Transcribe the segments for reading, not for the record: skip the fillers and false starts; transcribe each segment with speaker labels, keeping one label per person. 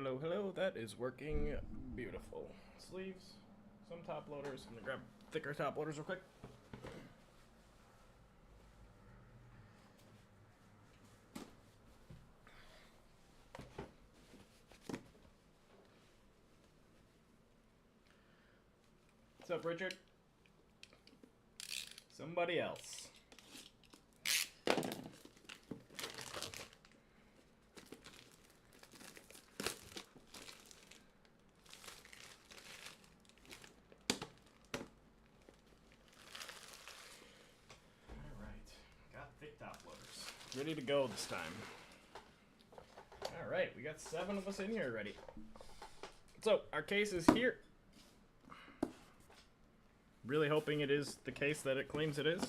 Speaker 1: Hello, hello, that is working beautiful. Sleeves, some top loaders. I'm gonna grab thicker top loaders real quick. What's up, Richard? Somebody else. Ready to go this time. Alright, we got 7 of us in here already. So, our case is here. Really hoping it is the case that it claims it is.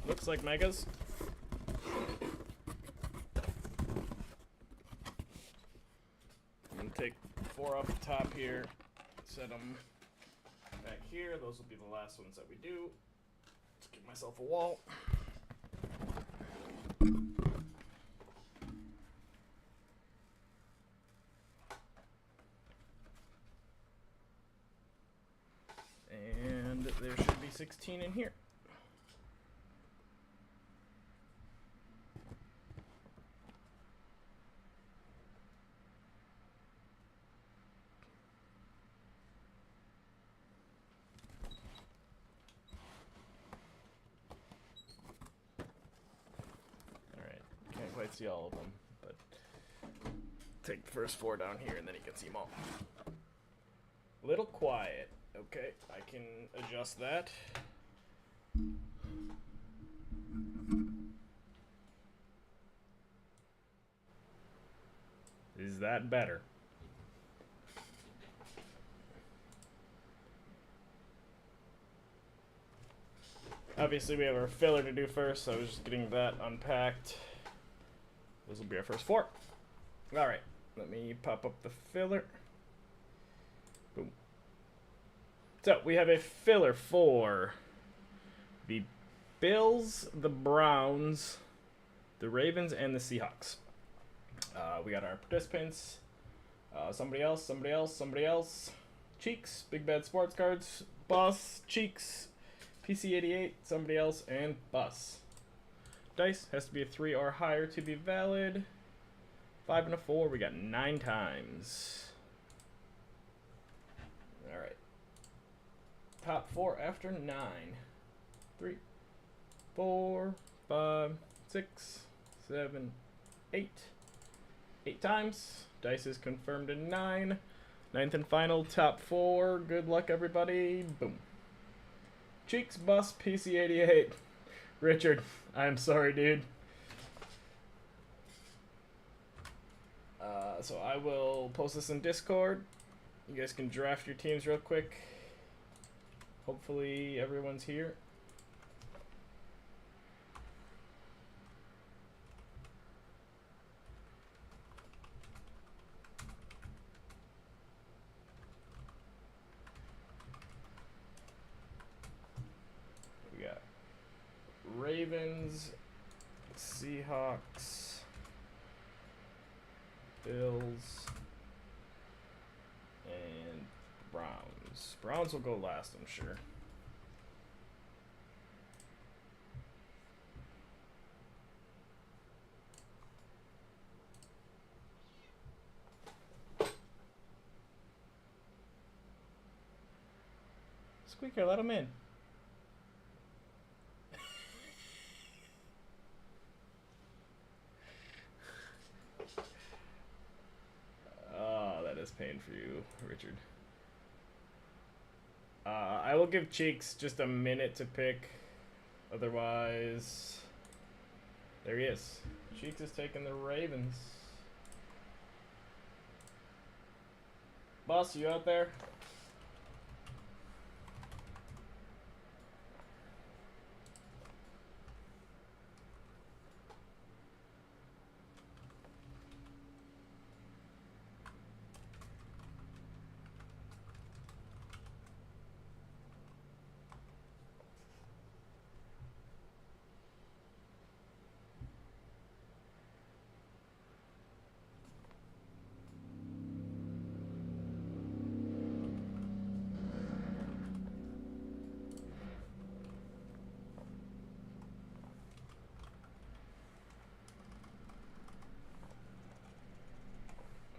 Speaker 1: Looks like megas. Take 4 off the top here, set them back here. Those will be the last ones that we do. Let's give myself a wall. And there should be 16 in here. Quite see all of them, but take the first 4 down here and then you can see them all. A little quiet. Okay, I can adjust that. Is that better? Obviously we have our filler to do first, so I was just getting that unpacked. This will be our first 4. Alright, let me pop up the filler. Boom. So, we have a filler for the Bills, the Browns, the Ravens, and the Seahawks. We got our participants. Somebody else, somebody else, somebody else. Cheeks, Big Bad Sports Cards, Boss, Cheeks, PC88, somebody else, and Bus. Dice has to be a 3 or higher to be valid. 5 and a 4. We got 9 times. Alright. Top 4 after 9. 3, 4, 5, 6, 7, 8. 8 times. Dice is confirmed in 9. 9th and final. Top 4. Good luck, everybody. Boom. Cheeks, Bus, PC88. Richard, I'm sorry, dude. So I will post this in Discord. You guys can draft your teams real quick. Hopefully everyone's here. We got Ravens, Seahawks, Bills, and Browns. Browns will go last, I'm sure. Squeaker, let him in. Is pain for you, Richard. I will give Cheeks just a minute to pick. Otherwise, there he is. Cheeks is taking the Ravens. Boss, you out there?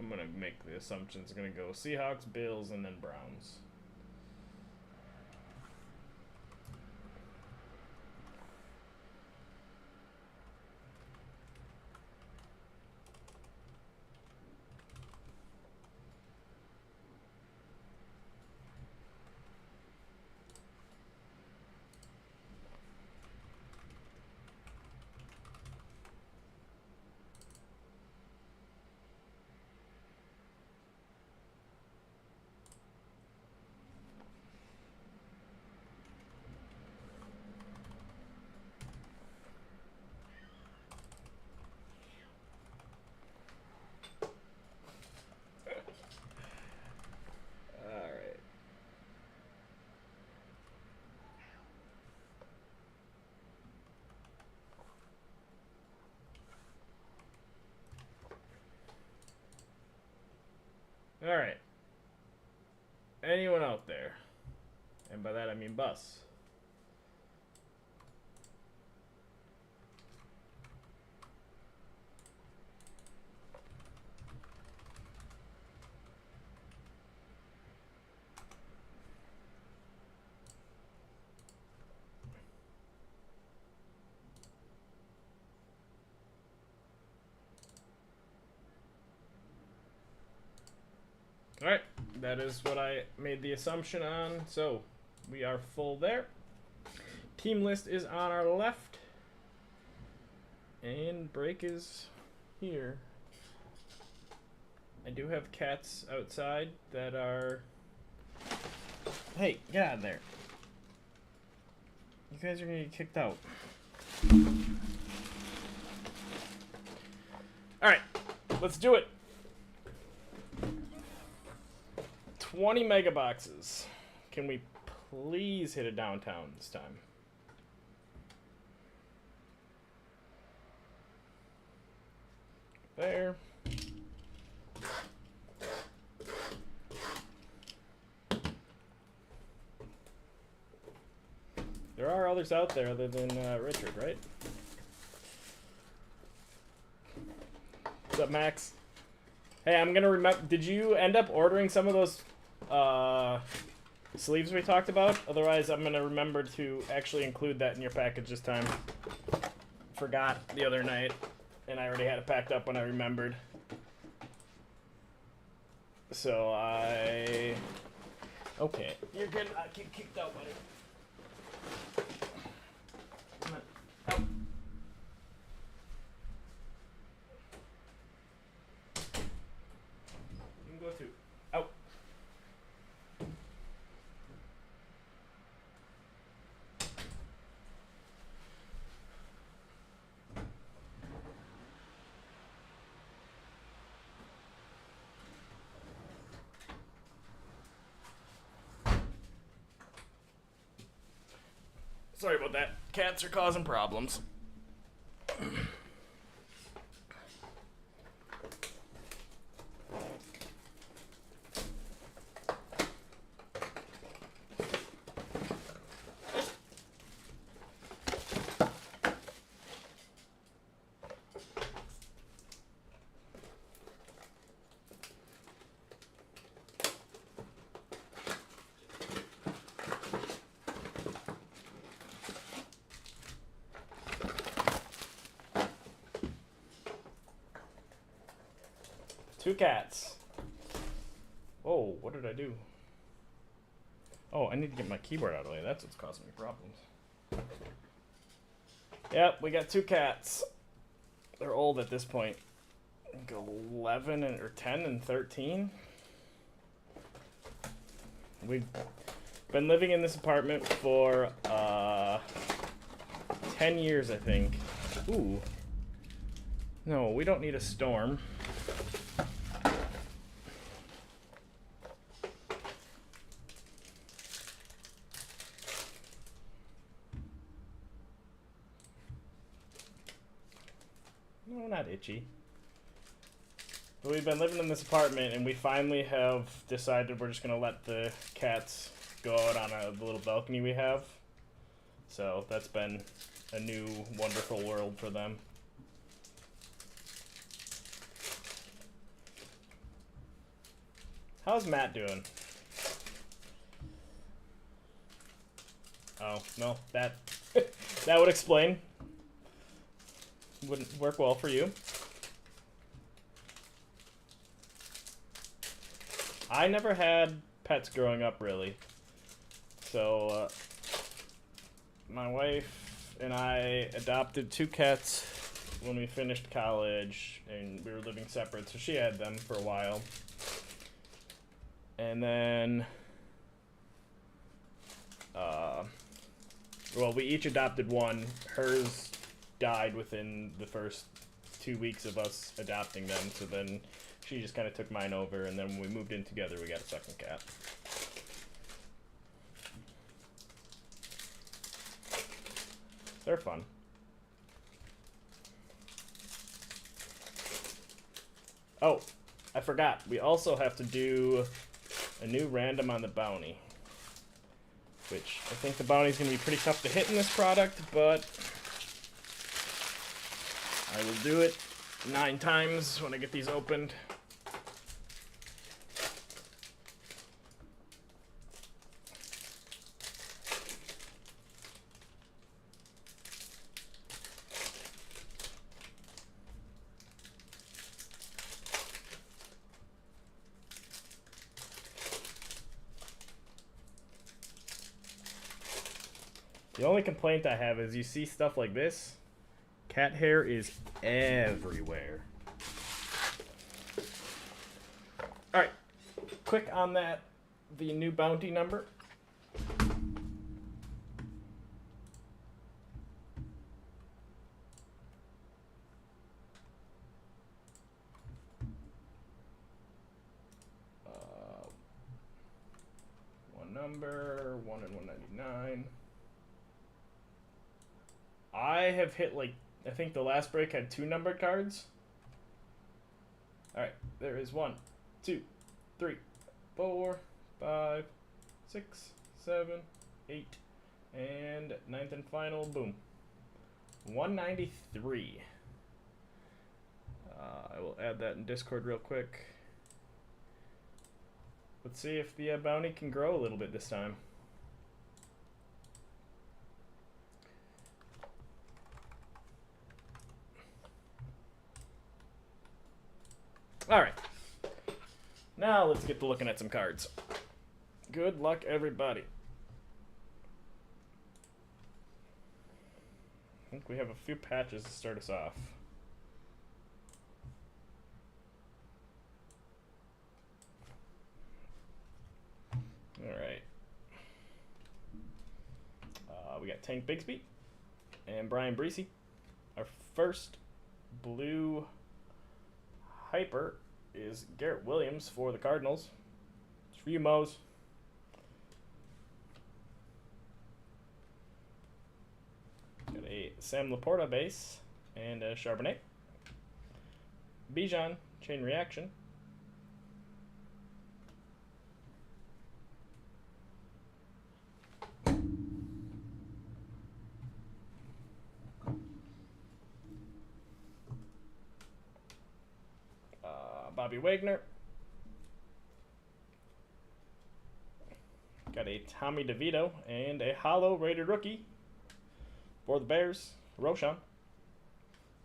Speaker 1: I'm gonna make the assumption it's gonna go Seahawks, Bills, and then Browns. All right. Anyone out there? And by that I mean bus. Alright, that is what I made the assumption on, so we are full there. Team list is on our left, and break is here. I do have cats outside that are... Hey, get out of there. You guys are gonna get kicked out. Alright, let's do it. 20 mega boxes. Can we please hit a downtown this time? There. There are others out there other than Richard, right? What's up, Max? Hey, I'm gonna remember. Did you end up ordering some of those sleeves we talked about? Otherwise, I'm gonna remember to actually include that in your package this time. Forgot the other night, and I already had it packed up when I remembered. So okay, you're good. I get kicked out, buddy. Come on. Out. You can go too. Out. Sorry about that. Cats are causing problems. Two cats. Oh, what did I do? Oh, I need to get my keyboard out of the way. That's what's causing me problems. Yep, we got two cats. They're old at this point. I think 11 and, or 10 and 13. We've been living in this apartment for 10 years, I think. Ooh. No, we don't need a storm. No, not itchy. But we've been living in this apartment, and we finally have decided we're just going to let the cats go out on the little balcony we have. So that's been a new, wonderful world for them. How's Matt doing? Oh, no, that that would explain. Wouldn't work well for you. I never had pets growing up, really. So, my wife and I adopted 2 cats when we finished college, and we were living separate, so she had them for a while. And then, well, we each adopted one. Hers died within the first 2 weeks of us adopting them, so then she just kind of took mine over, and then when we moved in together, we got a second cat. They're fun. Oh, I forgot. We also have to do a new random on the bounty, which I think the bounty is going to be pretty tough to hit in this product, but I will do it 9 times when I get these opened. The only complaint I have is you see stuff like this, cat hair is everywhere. Alright, quick on that, the new bounty number. One number, 1 and 199. I have hit, like, I think the last break had 2 numbered cards. Alright, there is 1, 2, 3, 4, 5, 6, 7, 8, and 9th and final, boom. 193. I will add that in Discord real quick. Let's see if the bounty can grow a little bit this time. Alright, now let's get to looking at some cards. Good luck, everybody. I think we have a few patches to start us off. Alright. We got Tank Bigsby and Brian Breesy. Our first blue hyper is Garrett Williams for the Cardinals. It's for you, Mose. Got a Sam Laporta base and a Charbonnet. Bijan, Chain Reaction. Bobby Wagner. Got a Tommy DeVito and a hollow rated rookie for the Bears, Roshan.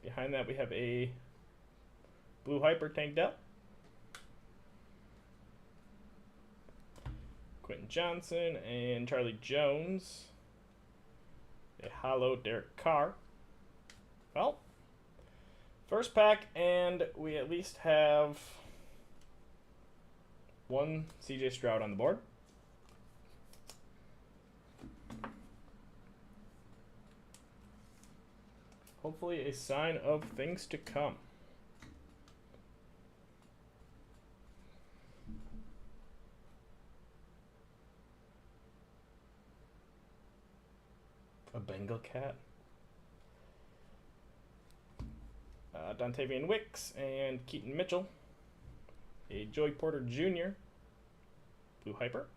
Speaker 1: Behind that we have a blue hyper Tank Dell. Quentin Johnson and Charlie Jones. A hollow Derek Carr. Well, first pack, and we at least have 1 CJ Stroud on the board. Hopefully a sign of things to come. A Bengal cat. Dontavian Wicks and Keaton Mitchell. A Joey Porter Jr. Blue Hyper.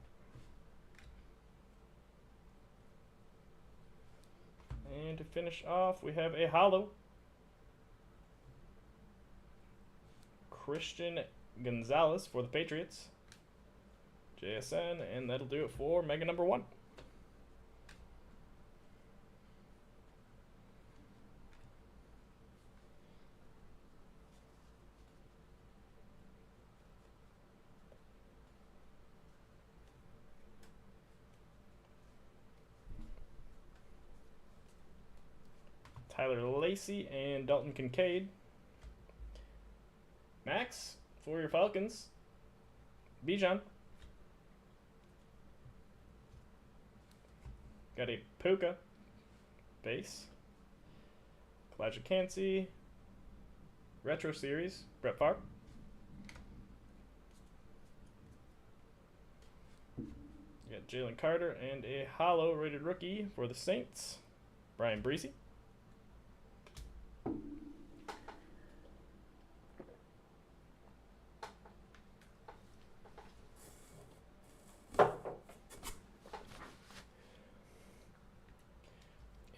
Speaker 1: And to finish off, we have a hollow Christian Gonzalez for the Patriots. JSN, and that'll do it for Mega number 1. Tyler Lacey and Dalton Kincaid. Max for your Falcons. Bijan. Got a Puka base. Elijah Cansey. Retro Series. Brett Favre. Got Jalen Carter and a hollow rated rookie for the Saints. Brian Breesy.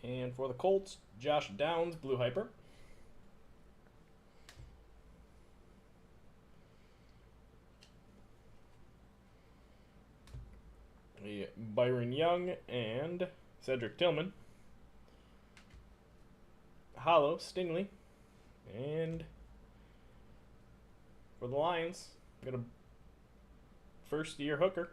Speaker 1: And for the Colts, Josh Downs, Blue Hyper. A Byron Young and Cedric Tillman. Hollow, Stingley. And for the Lions, got a first-year hooker.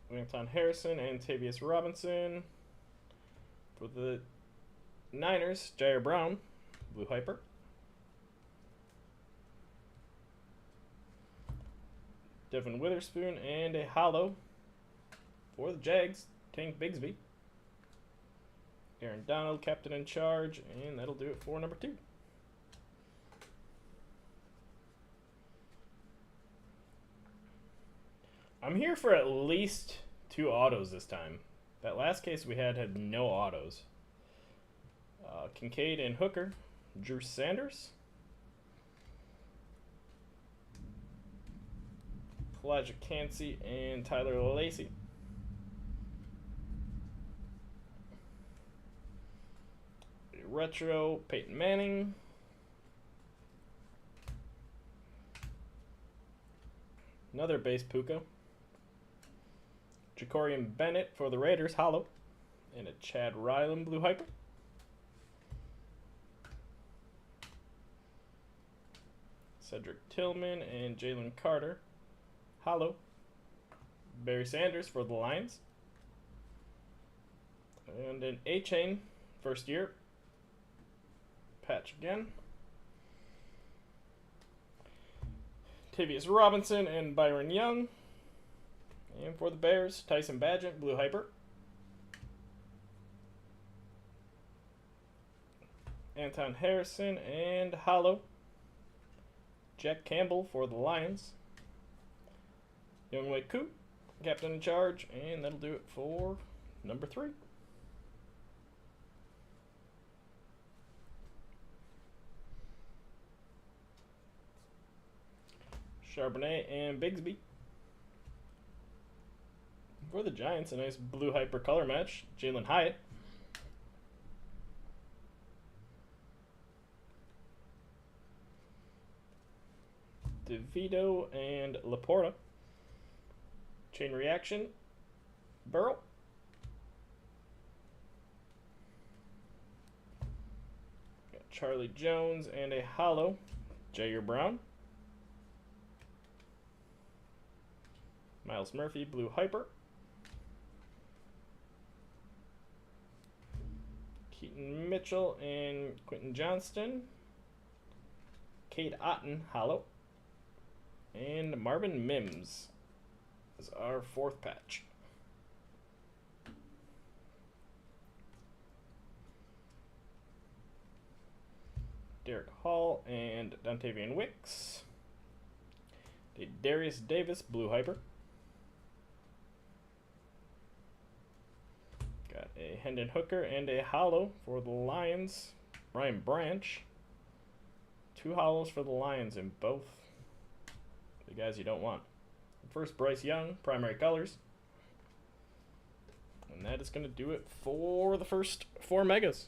Speaker 1: Anton Harrison and Tavius Robinson. For the Niners, Jair Brown, Blue Hyper. Devin Witherspoon and a hollow for the Jags, Tank Bigsby. Aaron Donald, captain in charge, and that'll do it for number 2. I'm here for at least 2 autos this time. That last case we had no autos. Kincaid and Hooker, Drew Sanders. Elijah Cansey and Tyler Lacey. Retro, Peyton Manning. Another base Puka. Jacorian Bennett for the Raiders, hollow. And a Chad Ryland, Blue Hyper. Cedric Tillman and Jalen Carter, hollow. Barry Sanders for the Lions. And an A-Chain, first year. Patch again. Tavius Robinson and Byron Young. And for the Bears, Tyson Bagent, Blue Hyper. Anton Harrison and hollow. Jack Campbell for the Lions. Younghoe Koo, captain in charge, and that'll do it for number 3. Charbonnet and Bigsby. For the Giants, a nice Blue Hyper color match. Jalen Hyatt. DeVito and Laporta. Chain Reaction. Burrow. Got Charlie Jones and a hollow. Jair Brown. Miles Murphy, Blue Hyper. Keaton Mitchell and Quentin Johnston. Cade Otton, hollow. And Marvin Mims is our 4th patch. Derek Hall and Dontavian Wicks. Darius Davis, Blue Hyper. Got a Hendon Hooker and a hollow for the Lions. Ryan Branch. 2 hollows for the Lions in both the guys you don't want. First, Bryce Young, primary colors. And that is going to do it for the first 4 megas.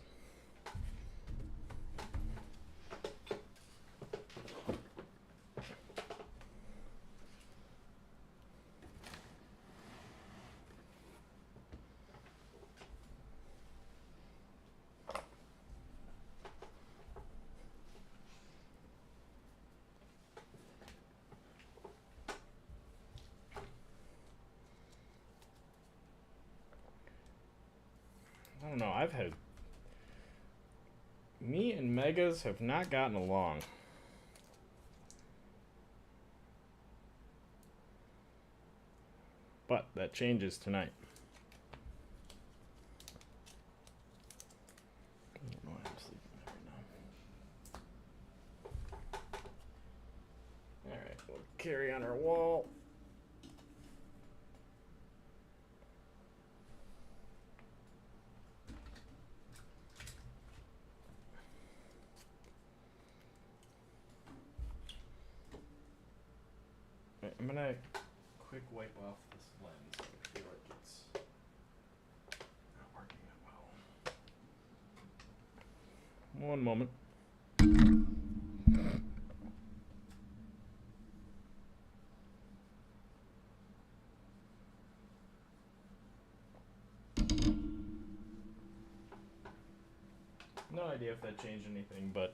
Speaker 1: I don't know. Me and Megas have not gotten along. But that changes tonight. I don't know why I'm sleeping right now. Alright, we'll carry on our wall. Right, I'm gonna quick wipe off this lens. I feel like it's not working that well. One moment. No idea if that changed anything, but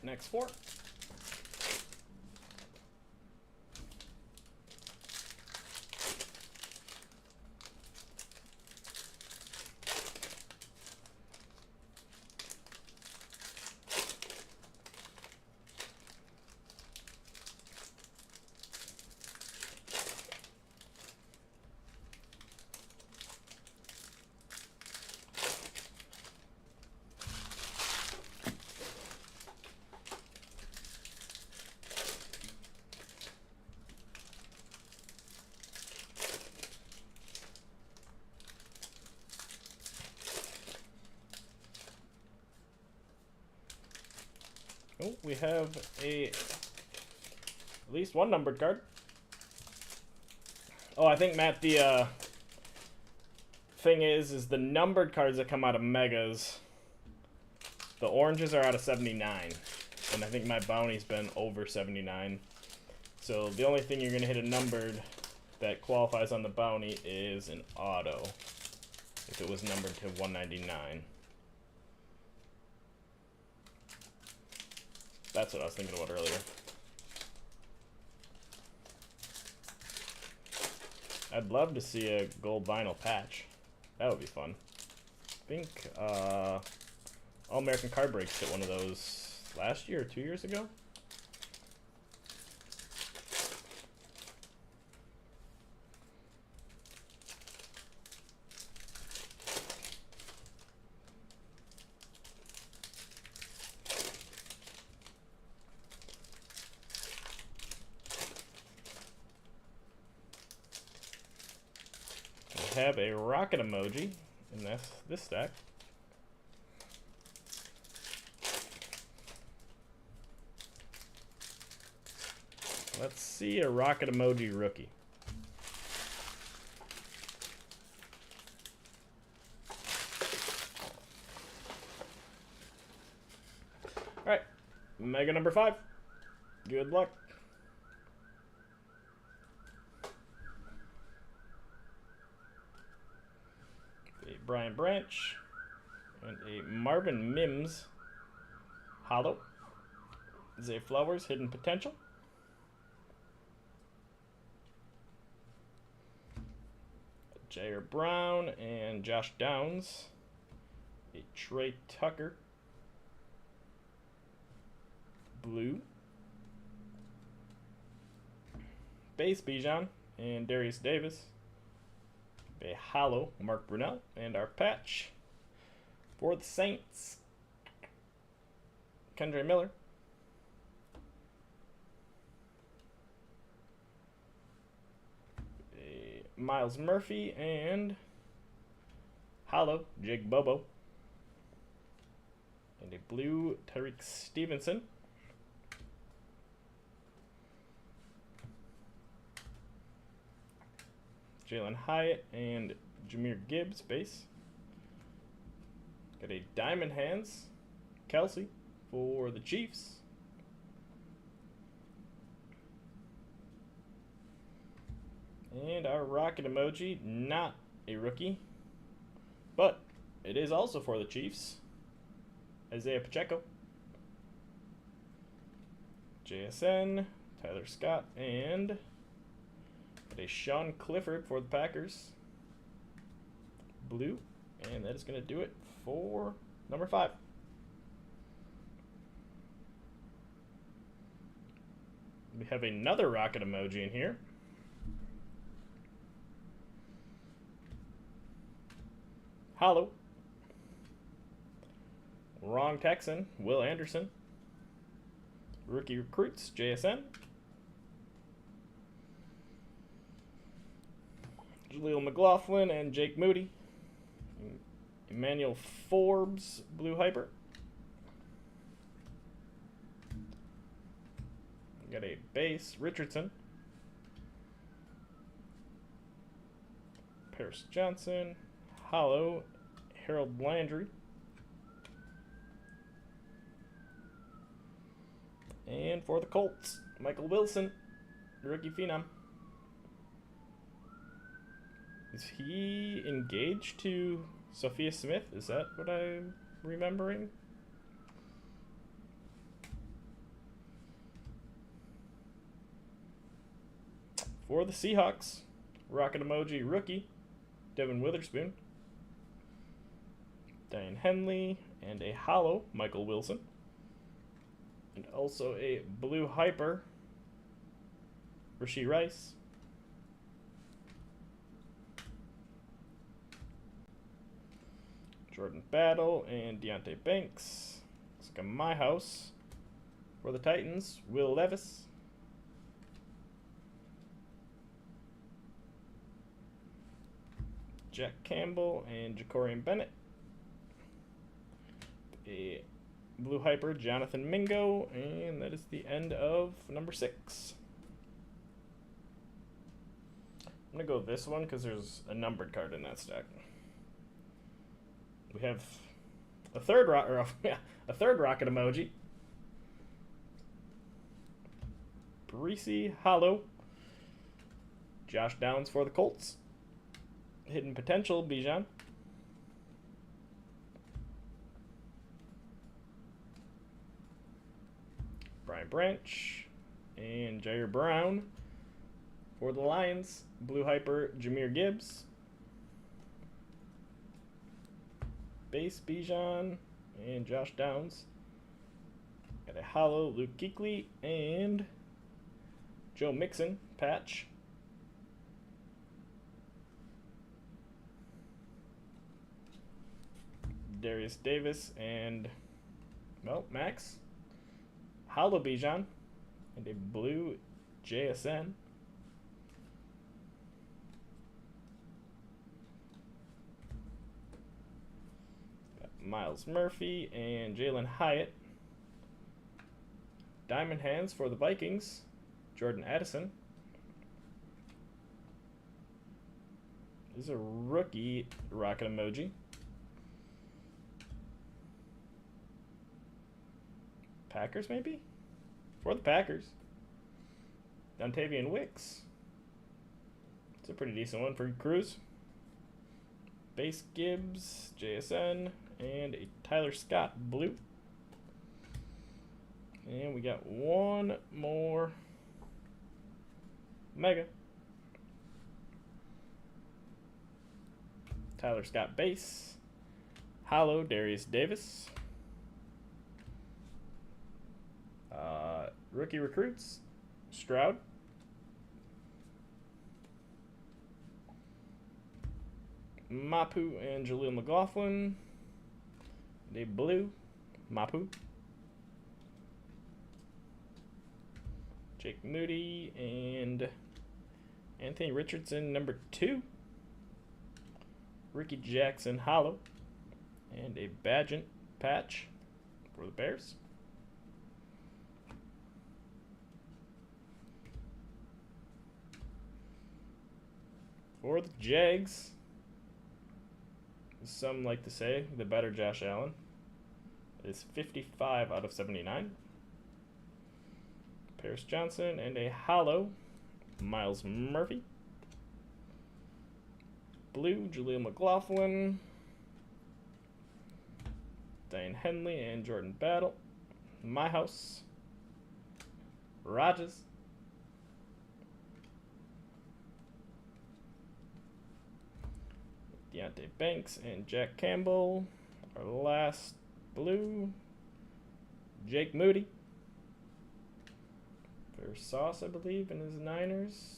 Speaker 1: next 4. Oh, we have at least one numbered card. Oh, I think, Matt, the thing is the numbered cards that come out of Megas, the oranges are out of 79. And I think my bounty's been over 79. So the only thing you're going to hit a numbered that qualifies on the bounty is an auto, if it was numbered to 199. That's what I was thinking about earlier. I'd love to see a gold vinyl patch. That would be fun. I think All American Card Breaks hit one of those last year or 2 years ago. Have a rocket emoji in this stack. Let's see a rocket emoji rookie. All right, mega number 5. Good luck. Brian Branch, and a Marvin Mims Hollow. Zay Flowers, Hidden Potential. Jair Brown and Josh Downs. A Trey Tucker. Blue. Base Bijan and Darius Davis. A hollow Mark Brunell. And our patch for the Saints, Kendre Miller. A Miles Murphy and hollow Jake Bobo. And a blue Tyreek Stevenson. Jalen Hyatt and Jahmyr Gibbs base. Got a Diamond Hands Kelsey for the Chiefs. And our rocket emoji, not a rookie, but it is also for the Chiefs. Isaiah Pacheco. JSN, Tyler Scott, and a Sean Clifford for the Packers. Blue. And that is going to do it for number 5. We have another rocket emoji in here. Hollow. Wrong Texan, Will Anderson. Rookie recruits, JSN. Jaleel McLaughlin and Jake Moody. Emmanuel Forbes, Blue Hyper. We got a base, Richardson. Paris Johnson. Hollow, Harold Landry. And for the Colts, Michael Wilson, rookie phenom. Is he engaged to Sophia Smith? Is that what I'm remembering? For the Seahawks, rocket emoji rookie, Devin Witherspoon. Diane Henley, and a hollow, Michael Wilson. And also a blue hyper, Rashee Rice. Jordan Battle and Deontay Banks. Looks like a My House for the Titans, Will Levis. Jack Campbell and Jacorian Bennett. A blue hyper, Jonathan Mingo, and that is the end of number 6. I'm gonna go with this one because there's a numbered card in that stack. We have a third rocket emoji. Parisi Hollow. Josh Downs for the Colts. Hidden Potential, Bijan. Brian Branch and Jair Brown for the Lions. Blue hyper, Jahmyr Gibbs. Base Bijan and Josh Downs. Got a hollow, Luke Kuechly and Joe Mixon patch. Darius Davis and, well, Max. Hollow Bijan and a blue JSN. Got Miles Murphy and Jalen Hyatt. Diamond Hands for the Vikings, Jordan Addison. This is a rookie rocket emoji. Packers, maybe? For the Packers. Dontavian Wicks. It's a pretty decent one for Cruz. Base Gibbs, JSN, and a Tyler Scott blue. And we got one more Mega. Tyler Scott base. Hollow Darius Davis. Rookie recruits. Stroud. Mapu and Jaleel McLaughlin. They blue. Mapu. Jake Moody and Anthony Richardson, number 2. Ricky Jackson, hollow. And a Badgent patch for the Bears. For the Jags, some like to say the better Josh Allen is 55 out of 79. Paris Johnson and a hollow Miles Murphy. Blue Jaleel McLaughlin. Diane Henley and Jordan Battle. My House. Rogers. Deontay Banks and Jack Campbell. Our last blue. Jake Moody. For Sauce, I believe, in his Niners.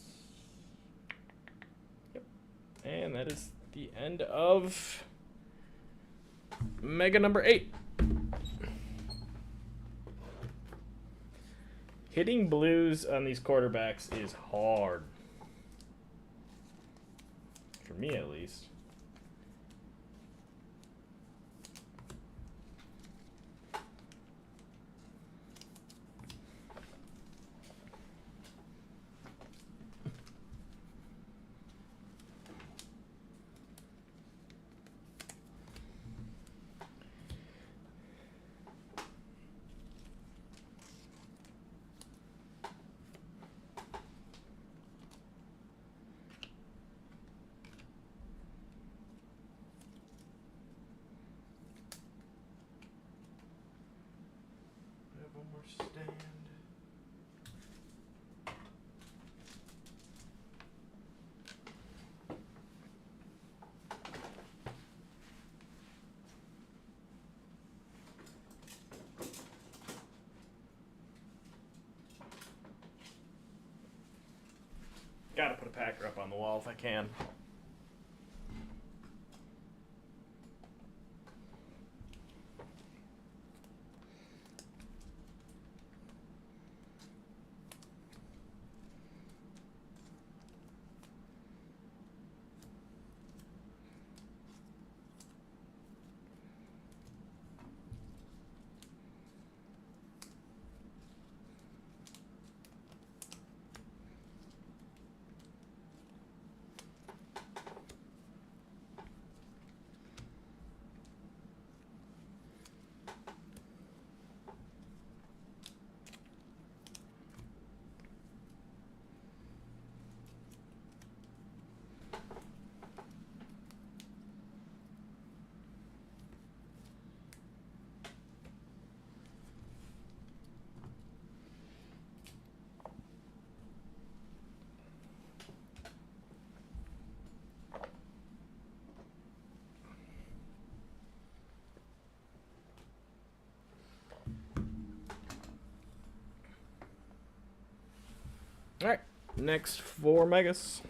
Speaker 1: Yep. And that is the end of Mega number 8. Hitting blues on these quarterbacks is hard. For me, at least. One more stand. Gotta put a Packer up on the wall if I can. All right, next 4 Megas.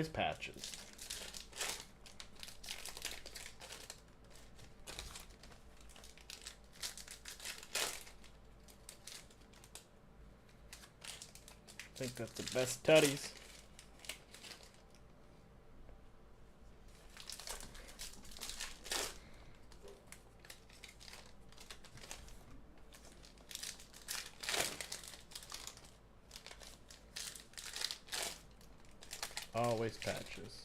Speaker 1: Always patches. I think that's the best tutties. Always patches.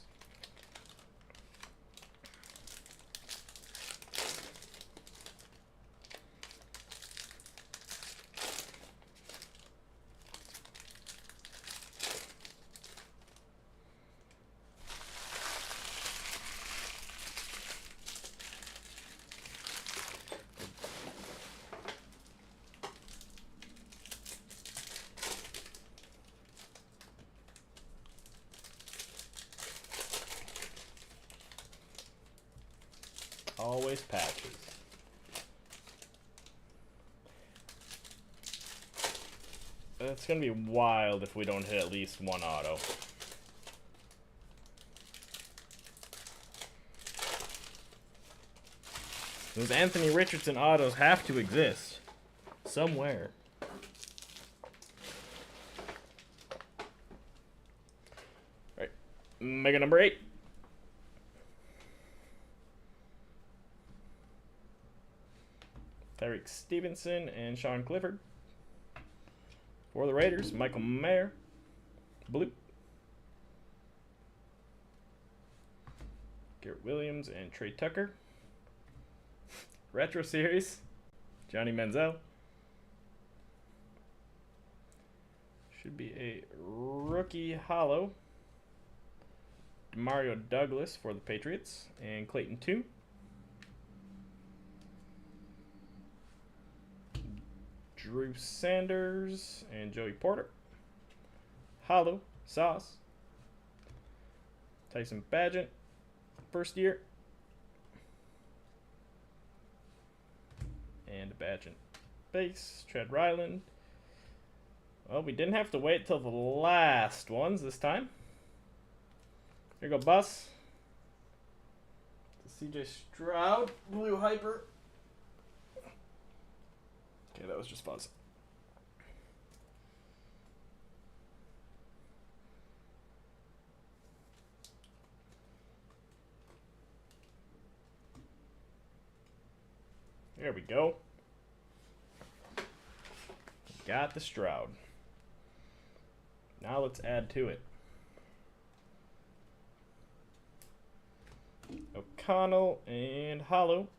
Speaker 1: Always patches. It's gonna be wild if we don't hit at least one auto. Those Anthony Richardson autos have to exist somewhere. Alright, mega number 8. Tyreek Stevenson and Sean Clifford. For the Raiders, Michael Mayer, blue. Garrett Williams and Trey Tucker. Retro Series, Johnny Manziel. Should be a rookie hollow. Mario Douglas for the Patriots and Clayton Tune. Drew Sanders and Joey Porter. Hollow, Sauce. Tyson Bagent, first year. And Bagent base, Tread Ryland. Well, we didn't have to wait till the last ones this time. Here you go, Bus. The CJ Stroud, blue hyper. Okay, that was just fuzz. There we go. Got the Stroud. Now let's add to it. O'Connell and Hollow.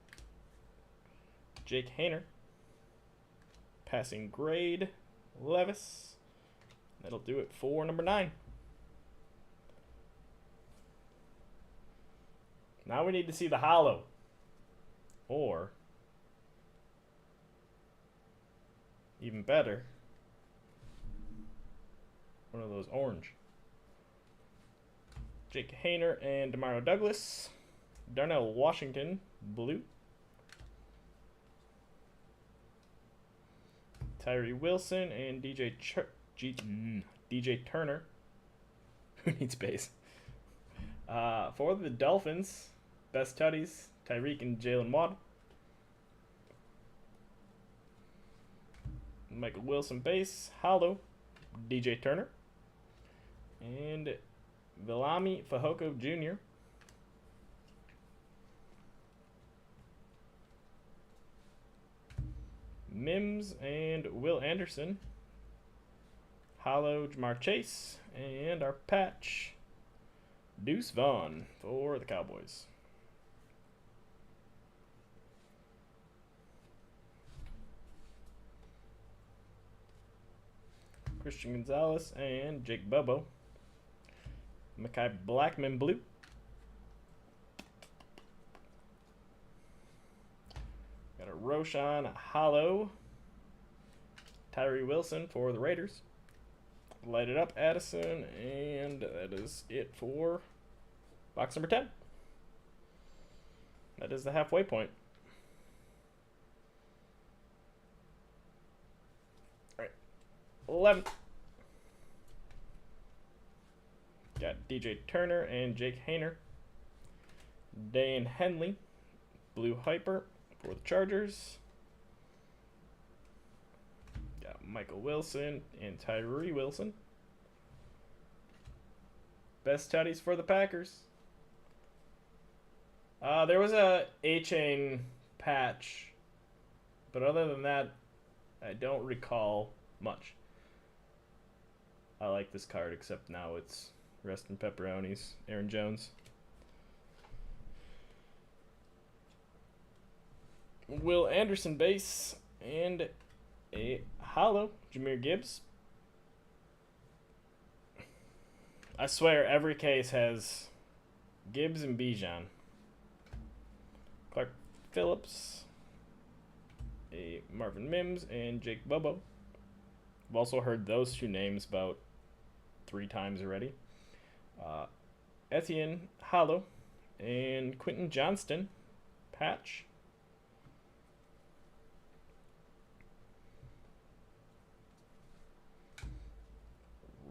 Speaker 1: Jake Hayner. Passing grade, Levis. That'll do it for number 9. Now we need to see the hollow. Or, even better, one of those orange. Jake Hayner and Demario Douglas. Darnell Washington, blue. Tyree Wilson and DJ Turner. Who needs space? For the Dolphins, best tutties, Tyreek and Jalen Waddle. Michael Wilson base, hollow, DJ Turner. And Viliami Fehoko Jr. Mims and Will Anderson. Hollow, Jamar Chase. And our patch, Deuce Vaughn for the Cowboys. Christian Gonzalez and Jake Bobo. Mekhi Blackman, blue. Got a Roshan hollow. Tyree Wilson for the Raiders. Light it up, Addison, and that is it for box number 10. That is the halfway point. All right, 11. Got DJ Turner and Jake Hayner. Dane Henley, blue hyper for the Chargers. Got Michael Wilson and Tyree Wilson. Best tutties for the Packers. There was a A-Chain patch, but other than that, I don't recall much. I like this card, except now it's Rest in Pepperonis, Aaron Jones. Will Anderson base and a hollow Jahmyr Gibbs. I swear every case has Gibbs and Bijan. Clark Phillips, a Marvin Mims, and Jake Bobo. I've also heard those two names about 3 times already. Etienne Hollow and Quentin Johnston patch.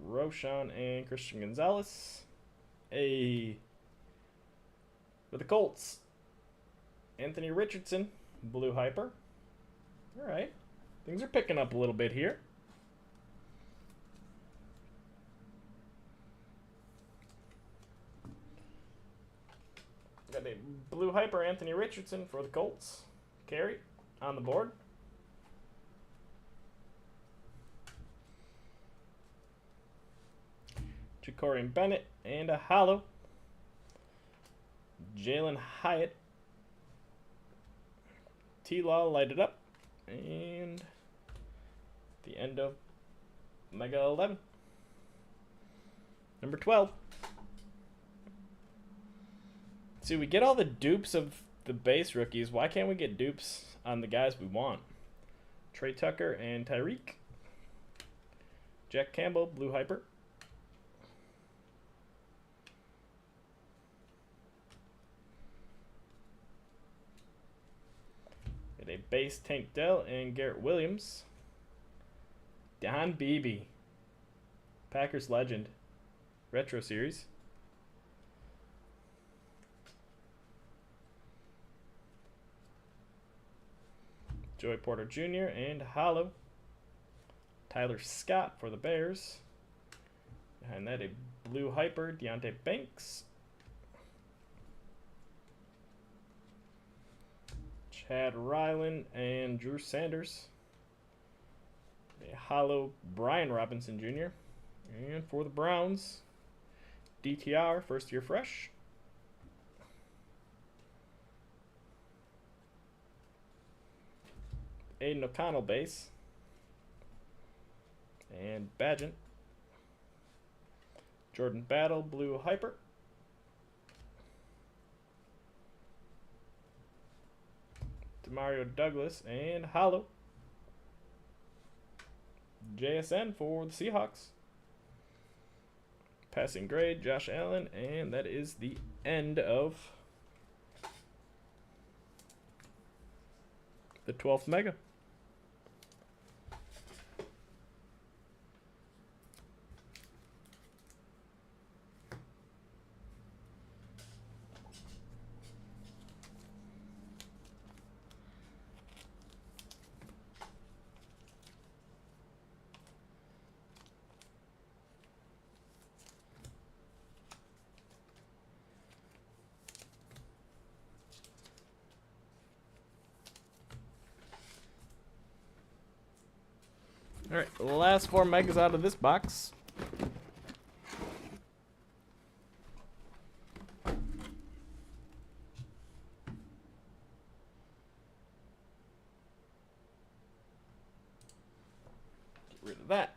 Speaker 1: Roshan and Christian Gonzalez. For the Colts, Anthony Richardson, blue hyper. All right, things are picking up a little bit here. Got a blue hyper Anthony Richardson for the Colts. Carry on the board. Ja'Cory Bennett and a hollow Jalen Hyatt. T-Law lighted up. And the end of Mega 11. Number 12. See, we get all the dupes of the base rookies. Why can't we get dupes on the guys we want? Trey Tucker and Tyreek. Jack Campbell, blue hyper. Get a base Tank Dell and Garrett Williams. Don Beebe, Packers legend, retro series. Joey Porter Jr. and hollow Tyler Scott for the Bears. Behind that, a blue hyper Deonte Banks. Chad Ryland and Drew Sanders. A hollow Brian Robinson Jr. And for the Browns, DTR, first year fresh. Aiden O'Connell base. And Badgent. Jordan Battle, blue hyper. Demario Douglas and hollow JSN for the Seahawks. Passing grade, Josh Allen, and that is the end of the 12th Mega. Alright, the last 4 megas out of this box. Get rid of that.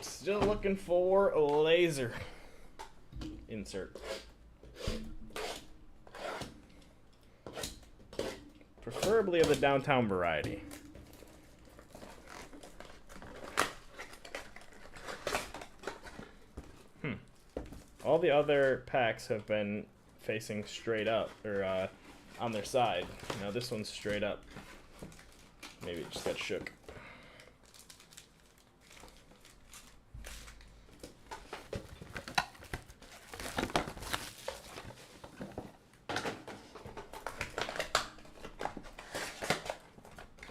Speaker 1: Still looking for a laser insert. Preferably of the downtown variety. All the other packs have been facing straight up, or on their side. Now this one's straight up. Maybe it just got shook.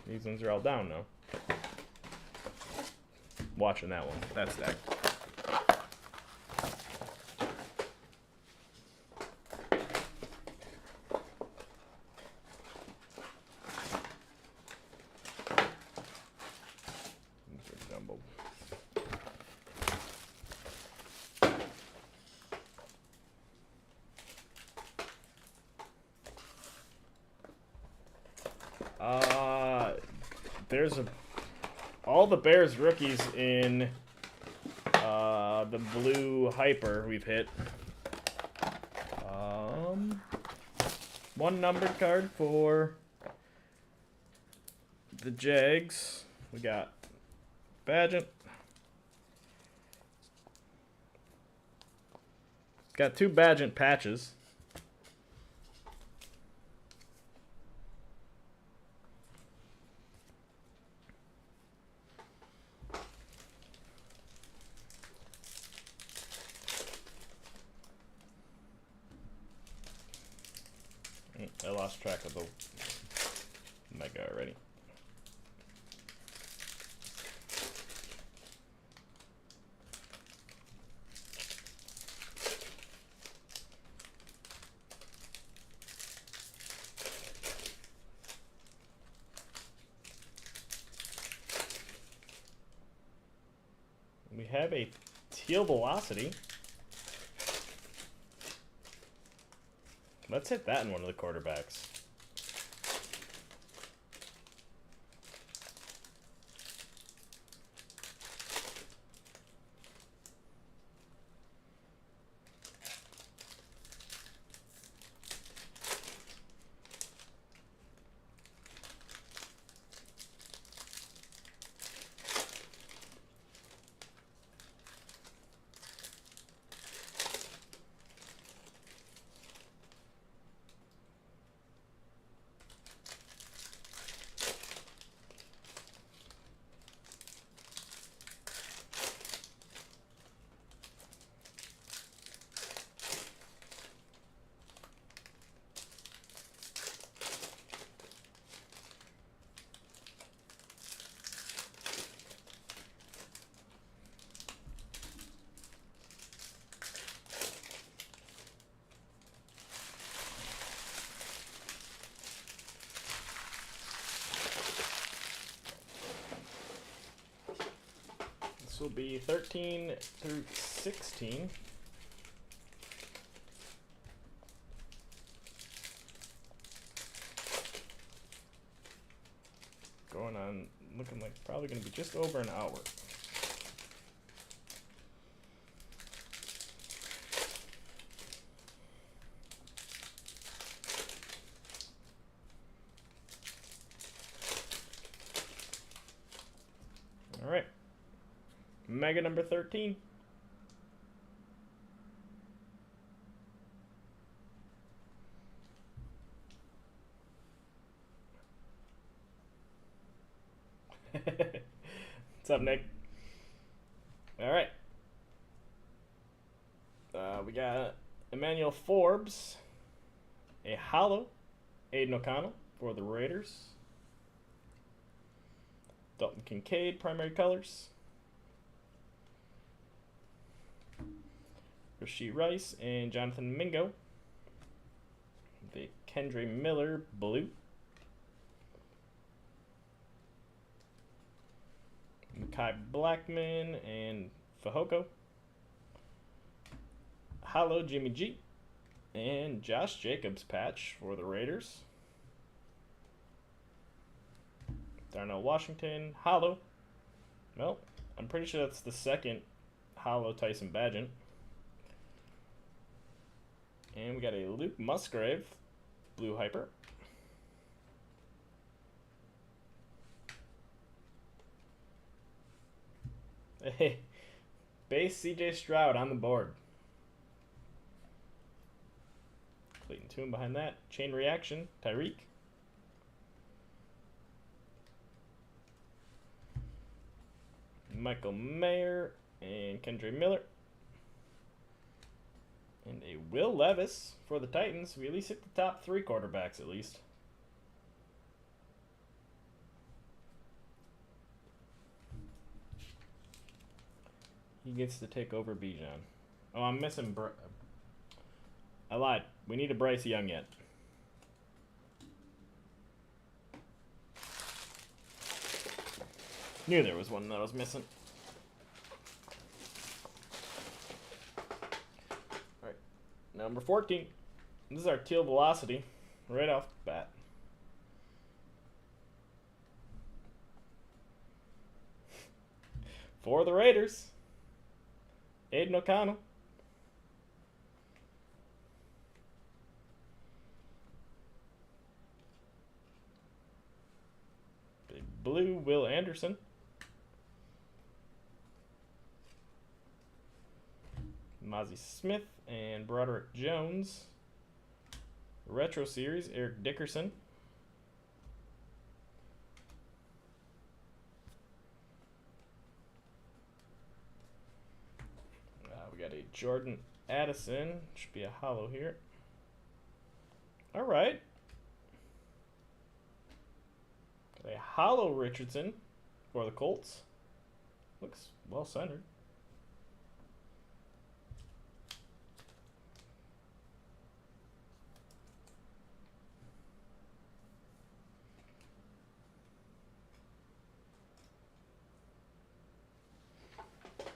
Speaker 1: These ones are all down now. Watching that one. That's stacked. These are jumbled. There's all the Bears rookies in the blue hyper we've hit. One numbered card for the Jags. We got Badgett. Got two Badgett patches. I lost track of the mega already. We have a teal velocity. Let's hit that in one of the quarterbacks. This will be 13 through 16. Going on, looking like probably going to be just over an hour. All right. Mega number 13. What's up, Nick? All right. We got Emmanuel Forbes, a hollow, Aiden O'Connell for the Raiders. Dalton Kincaid, primary colors. Rashee Rice and Jonathan Mingo. The Kendre Miller, blue. Mekhi Blackman and Fehoko. Hollow, Jimmy G. And Josh Jacobs patch for the Raiders. Darnell Washington, hollow. Well, I'm pretty sure that's the second hollow Tyson Badgett. And we got a Luke Musgrave, blue hyper. Hey, base CJ Stroud on the board. Clayton Tune behind that. Chain Reaction, Tyreek. Michael Mayer and Kendre Miller. And a Will Levis for the Titans. We at least hit the top 3 quarterbacks at least. He gets to take over Bijan. Oh, I'm missing. I lied. We need a Bryce Young yet. Knew there was one that I was missing. Alright. Number 14. This is our teal velocity. Right off the bat. For the Raiders. Aiden O'Connell. Big blue, Will Anderson. Mozzie Smith and Broderick Jones. Retro Series, Eric Dickerson. We got a Jordan Addison. Should be a hollow here. All right. Got a hollow Richardson for the Colts. Looks well centered.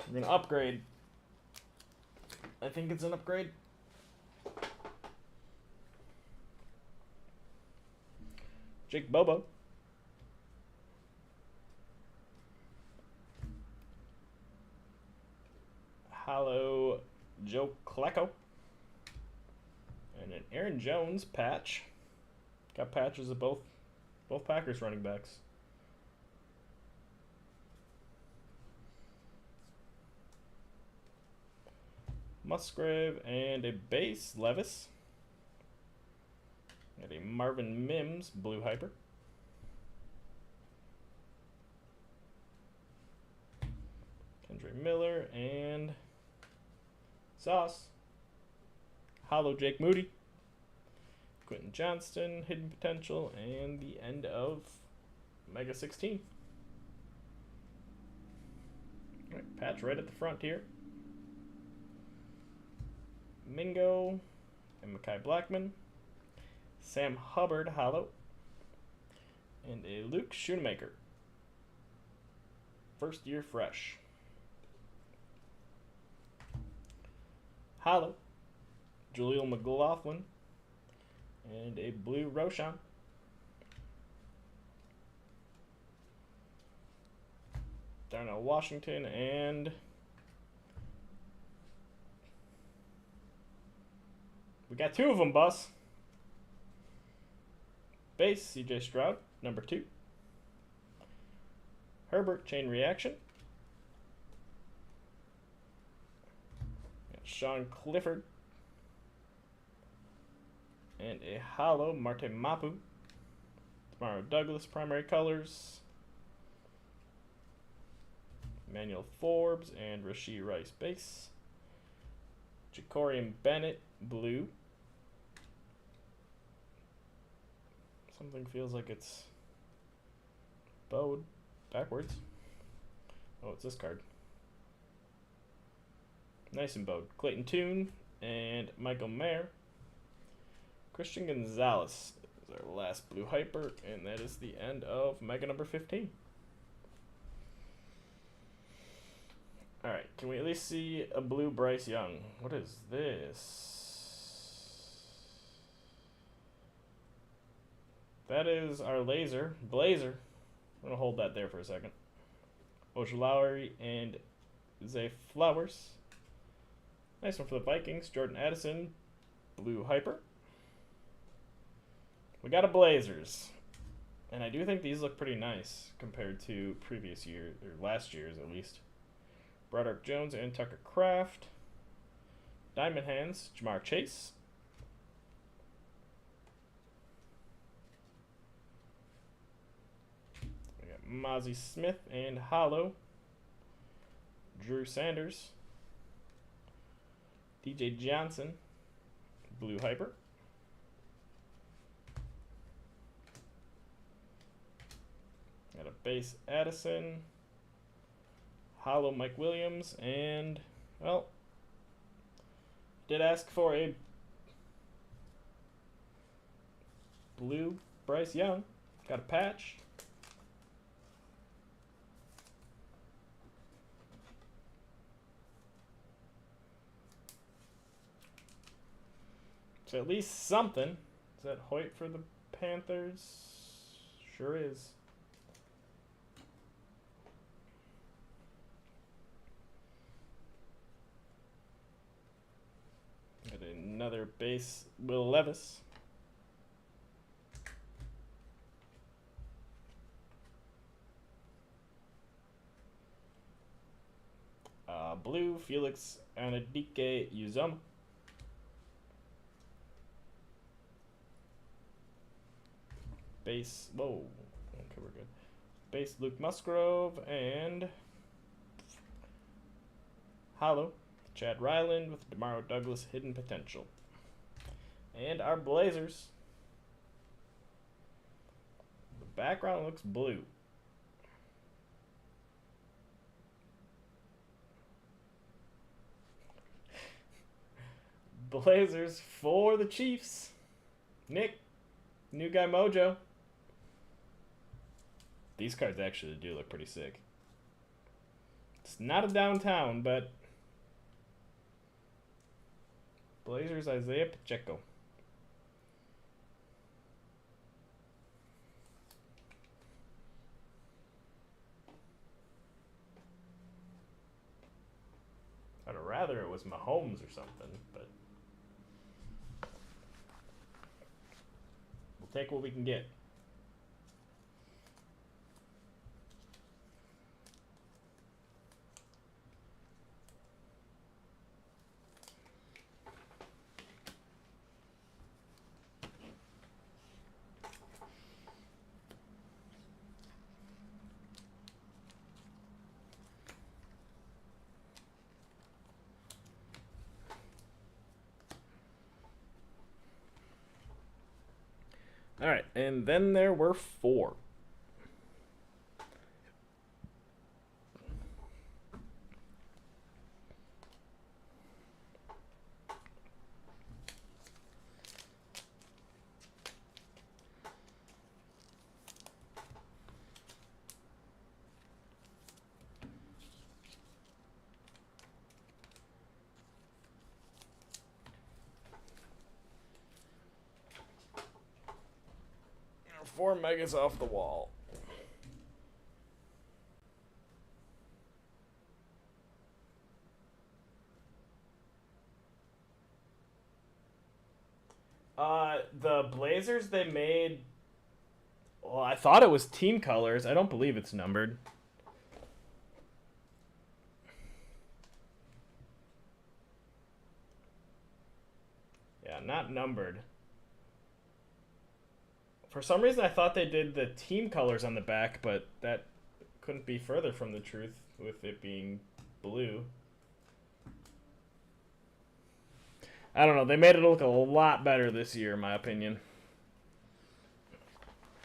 Speaker 1: We're going to upgrade. I think it's an upgrade. Jake Bobo. Hollow Joe Klecko. And an Aaron Jones patch. Got patches of both Packers running backs. Musgrave and a base Levis. Got a Marvin Mims blue hyper. Kendre Miller and Sauce. Hollow Jake Moody. Quentin Johnston, hidden potential, and the end of Mega 16. All right, patch right at the front here. Mingo and Mekhi Blackman. Sam Hubbard hollow. And a Luke Schoonmaker. First year fresh. Hollow. Jaleel McLaughlin. And a blue Roshan. Darnell Washington and we got 2 of them, boss. Base, CJ Stroud, number 2. Herbert, chain reaction. Got Sean Clifford. And a hollow, Marte Mapu. Tomorrow Douglas, primary colors. Emmanuel Forbes and Rashee Rice, base. Jacorian Bennett, blue. Something feels like it's bowed backwards. Oh, it's this card. Nice and bowed. Clayton Tune and Michael Mayer. Christian Gonzalez is our last blue hyper, and that is the end of Mega number 15. Alright, can we at least see a blue Bryce Young? What is this? That is our laser. Blazer. I'm going to hold that there for a second. Ojulari and Zay Flowers. Nice one for the Vikings. Jordan Addison. Blue Hyper. We got a Blazers. And I do think these look pretty nice compared to previous years, or last year's at least. Broderick Jones and Tucker Kraft. Diamond Hands, Jamar Chase. Mozzie Smith, and hollow, Drew Sanders, DJ Johnson, blue hyper, got a base Addison, hollow Mike Williams, and, well, did ask for a blue Bryce Young. Got a patch. So at least something. Is that Hoyt for the Panthers? Sure is. Got another base Will Levis. Blue Felix Anadike Uzoma. Base, whoa, okay, we're good. Base Luke Musgrove, and hollow Chad Ryland with DeMario Douglas hidden potential. And our Blazers. The background looks blue. Blazers for the Chiefs. Nick, new guy Mojo. These cards actually do look pretty sick. It's not a downtown, but Blazers Isaiah Pacheco. I'd rather it was Mahomes or something, but we'll take what we can get. All right, and then there were 4. Four megas off the wall. The Blazers, they made... Well, I thought it was team colors. I don't believe it's numbered. Yeah, not numbered. For some reason, I thought they did the team colors on the back, but that couldn't be further from the truth with it being blue. I don't know. They made it look a lot better this year, in my opinion.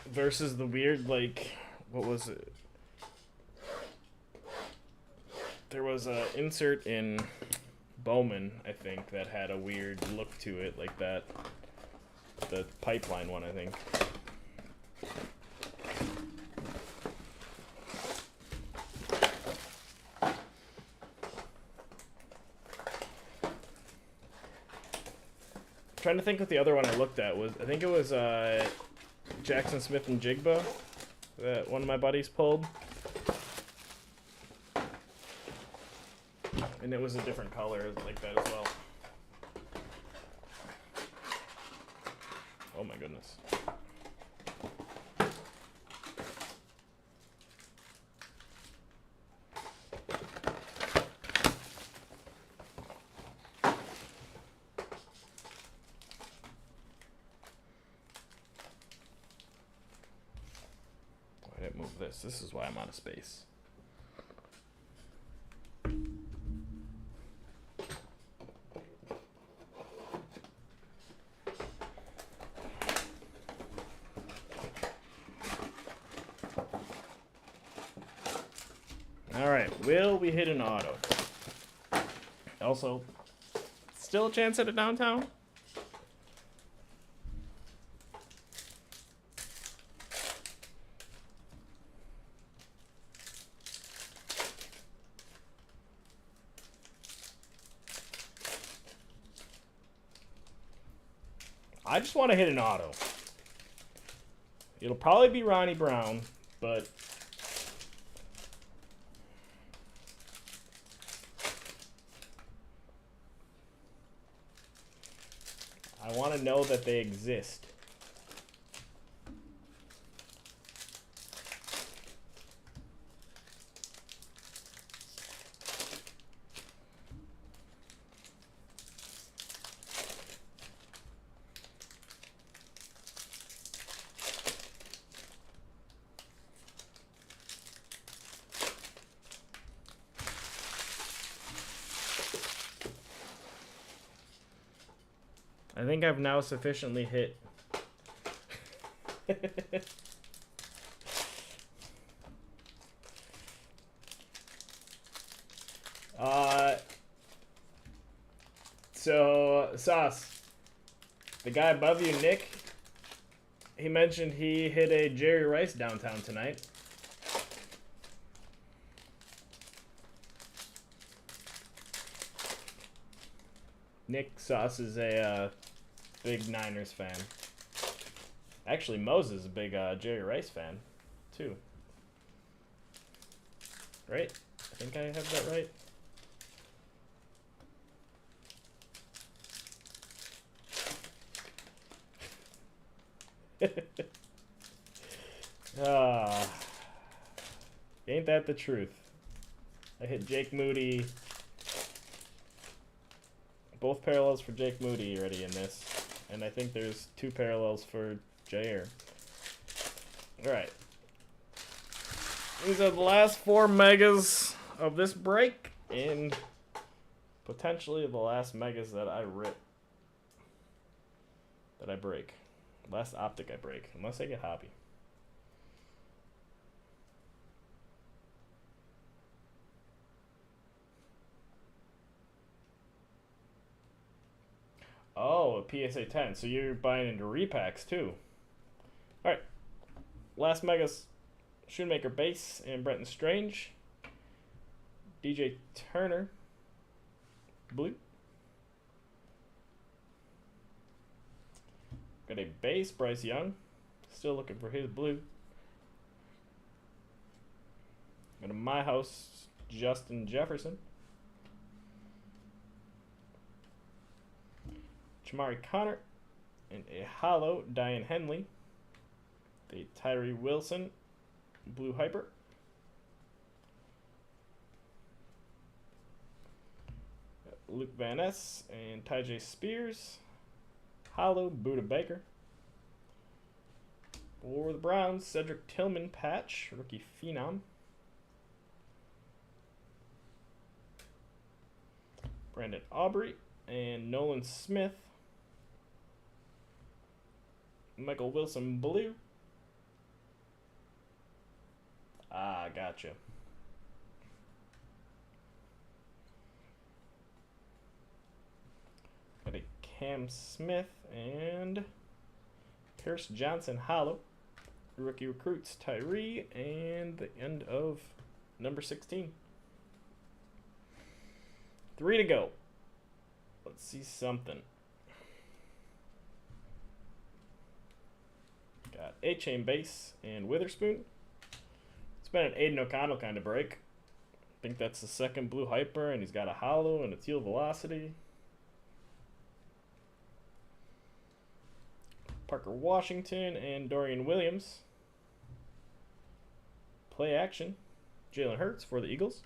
Speaker 1: Versus the weird, like, what was it? There was an insert in Bowman, I think, that had a weird look to it, like that. The pipeline one, I think. I'm trying to think what the other one I looked at was. I think it was Jackson Smith and Jigba that one of my buddies pulled. And it was a different color like that as well. Oh my goodness. Why did it move this. This is why I'm out of space. Alright, will we hit an auto? Also, still a chance at a downtown? I just want to hit an auto. It'll probably be Ronnie Brown, but I want to know that they exist. I think I've now sufficiently hit. So, Sauce, the guy above you, Nick, he mentioned he hit a Jerry Rice downtown tonight. Nick Sauce is a big Niners fan. Actually, Moses is a big Jerry Rice fan, too. Right? I think I have that right. Ain't that the truth? I hit Jake Moody. Both parallels for Jake Moody already in this. And I think there's 2 parallels for Jair. Alright. These are the last 4 megas of this break. And potentially the last megas that I rip. That I break. Last Optic I break. Unless I get Hobby. Oh, a PSA 10. So you're buying into repacks too. Alright. Last megas. Shoemaker Base and Brenton Strange. DJ Turner. Blue. Got a base, Bryce Young. Still looking for his blue. Got a My House, Justin Jefferson. Jamari Connor. And a hollow, Diane Henley. A Tyree Wilson, blue hyper. Luke Van Ness and Tyjae Spears. Hollow, Buda Baker. For the Browns, Cedric Tillman patch, rookie phenom. Brandon Aubrey and Nolan Smith. Michael Wilson blue. Ah, gotcha. Got a Cam Smith and Pierce Johnson hollow. Rookie recruits Tyree and the end of number 16. 3 to go. Let's see something. Got A-Chain base and Witherspoon. It's been an Aiden O'Connell kind of break. I think that's the second blue hyper, and he's got a hollow and a teal velocity. Parker Washington and Dorian Williams. Play action. Jalen Hurts for the Eagles.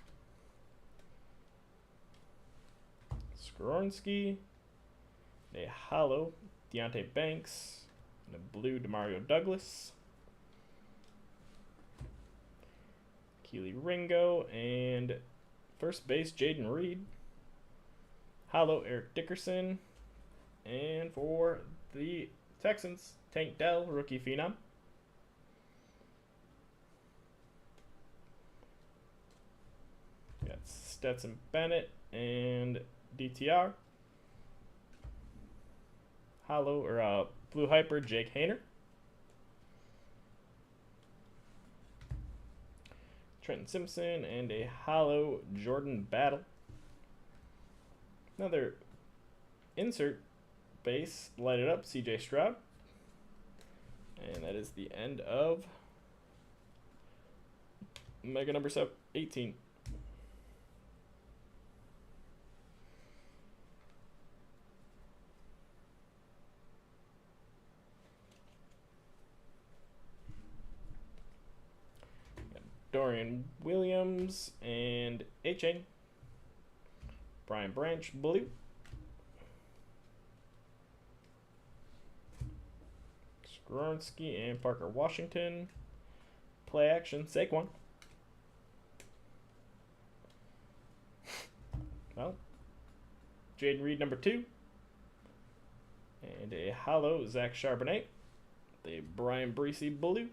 Speaker 1: Skoronski. A hollow Deontay Banks. And a blue Demario Douglas. Keely Ringo, and first base Jaden Reed. Hollow Eric Dickerson, and for the Texans, Tank Dell, rookie phenom. Got Stetson Bennett and DTR. Hollow or Blue Hyper Jake Hayner. Trenton Simpson and a hollow Jordan Battle. Another insert base, light it up, CJ Stroud. And that is the end of Mega number 18. Dorian Williams and A-Chain. Brian Branch, blue. Skoronsky and Parker Washington. Play action, Saquon. Well, Jaden Reed, number 2. And a hollow Zach Charbonnet. The Brian Breesy, blue.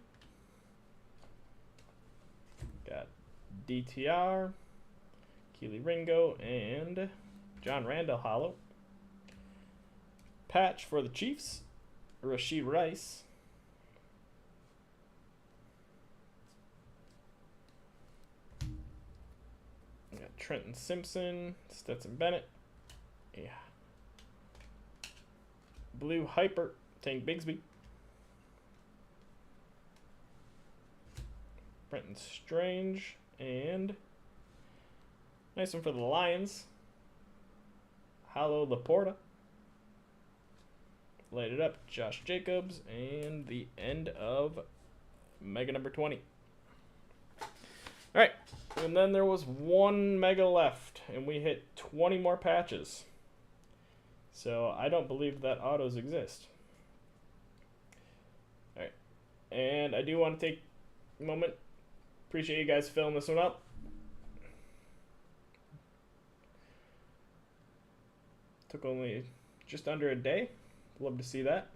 Speaker 1: Got DTR, Keely Ringo, and John Randall hollow. Patch for the Chiefs, Rashid Rice. Got Trenton Simpson, Stetson Bennett. Yeah. Blue Hyper, Tank Bigsby. Brenton Strange, and nice one for the Lions. Hollow Laporta. Light it up, Josh Jacobs, and the end of Mega number 20. Alright, and then there was one Mega left, and we hit 20 more patches. So I don't believe that autos exist. Alright, and I do want to take a moment. Appreciate you guys filling this one up. Took only just under a day. Love to see that.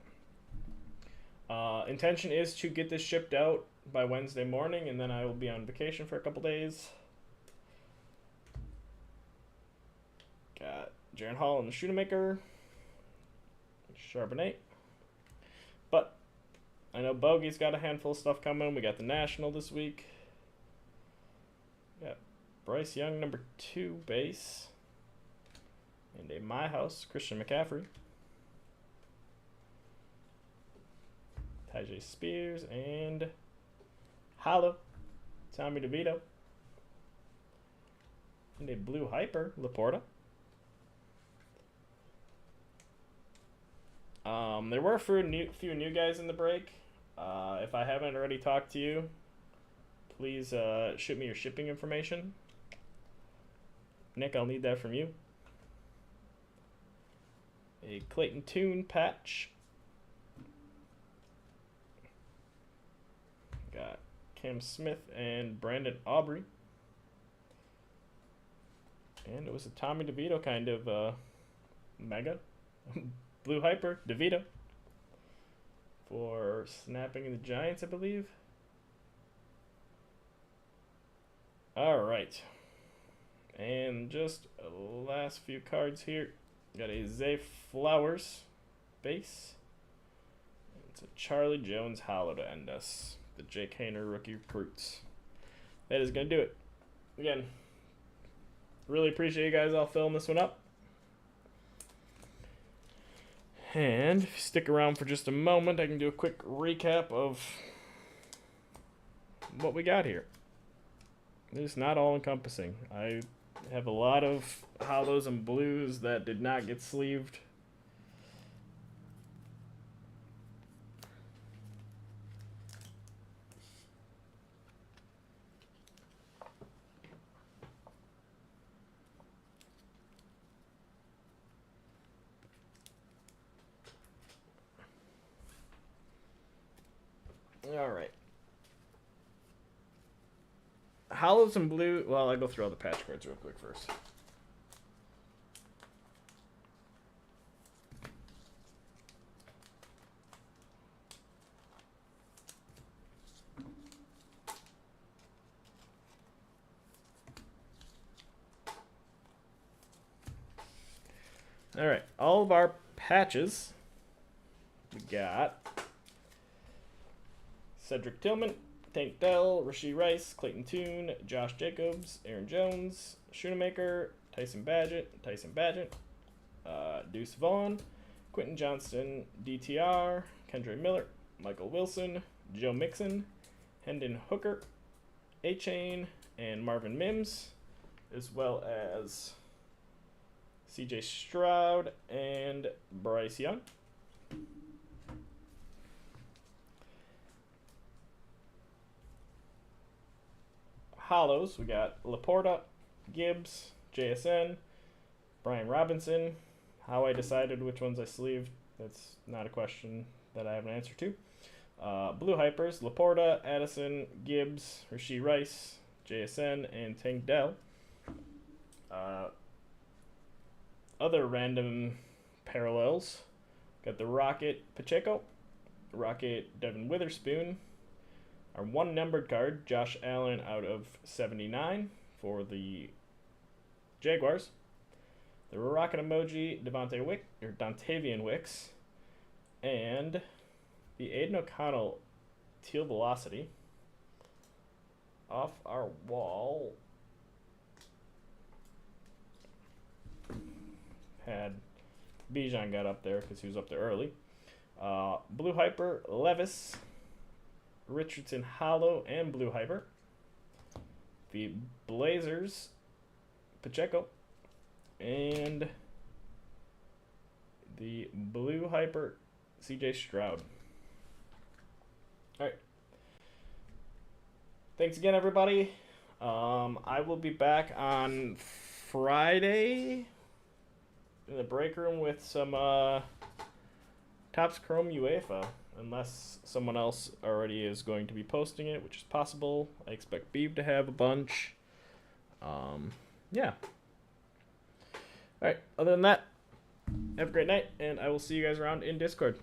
Speaker 1: Intention is to get this shipped out by Wednesday morning, and then I will be on vacation for a couple days. Got Jaron Hall and the Shootamaker. Charbonnet. But I know Bogey's got a handful of stuff coming. We got the National this week. Got Bryce Young, number 2 base. And a My House, Christian McCaffrey. Tajay Spears and hollow Tommy DeVito. And a blue hyper, Laporta. There were a few new guys in the break. If I haven't already talked to you, please shoot me your shipping information. Nick, I'll need that from you. A Clayton Tune patch. Got Cam Smith and Brandon Aubrey. And it was a Tommy DeVito kind of mega. Blue Hyper, DeVito. For snapping in the Giants, I believe. Alright. And just last few cards here. Got a Zay Flowers base. It's a Charlie Jones hollow to end us. The Jake Hayner rookie recruits. That is going to do it. Again, really appreciate you guys all filling this one up. And if you stick around for just a moment, I can do a quick recap of what we got here. It's not all encompassing. I have a lot of hollows and blues that did not get sleeved. All right. Hollows and blue. Well, I'll go through all the patch cards real quick first. All right, all of our patches. We got Cedric Tillman, Tank Dell, Rashee Rice, Clayton Tune, Josh Jacobs, Aaron Jones, Schoonemaker, Tyson Badgett, Deuce Vaughn, Quentin Johnston, DTR, Kendre Miller, Michael Wilson, Joe Mixon, Hendon Hooker, A-Chain, and Marvin Mims, as well as CJ Stroud and Bryce Young. Hollows, we got Laporta, Gibbs, JSN, Brian Robinson. How I decided which ones I sleeved, that's not a question that I have an answer to. Blue Hypers, Laporta, Addison, Gibbs, Rashee Rice, JSN, and Tank Dell. Other random parallels, got the Rocket Pacheco, Rocket Devin Witherspoon, our one numbered card, Josh Allen out of 79 for the Jaguars. The Rocket emoji, Dontavian Wicks, and the Aiden O'Connell Teal Velocity off our wall. Had Bijan got up there because he was up there early. Blue Hyper, Levis, Richardson Hollow, and Blue Hyper. The Blazers, Pacheco, and the Blue Hyper, CJ Stroud. All right. Thanks again, everybody. I will be back on Friday in the break room with some Topps Chrome UEFA, unless someone else already is going to be posting it, which is possible. I expect Beeb to have a bunch. Yeah. All right. Other than that, have a great night, and I will see you guys around in Discord.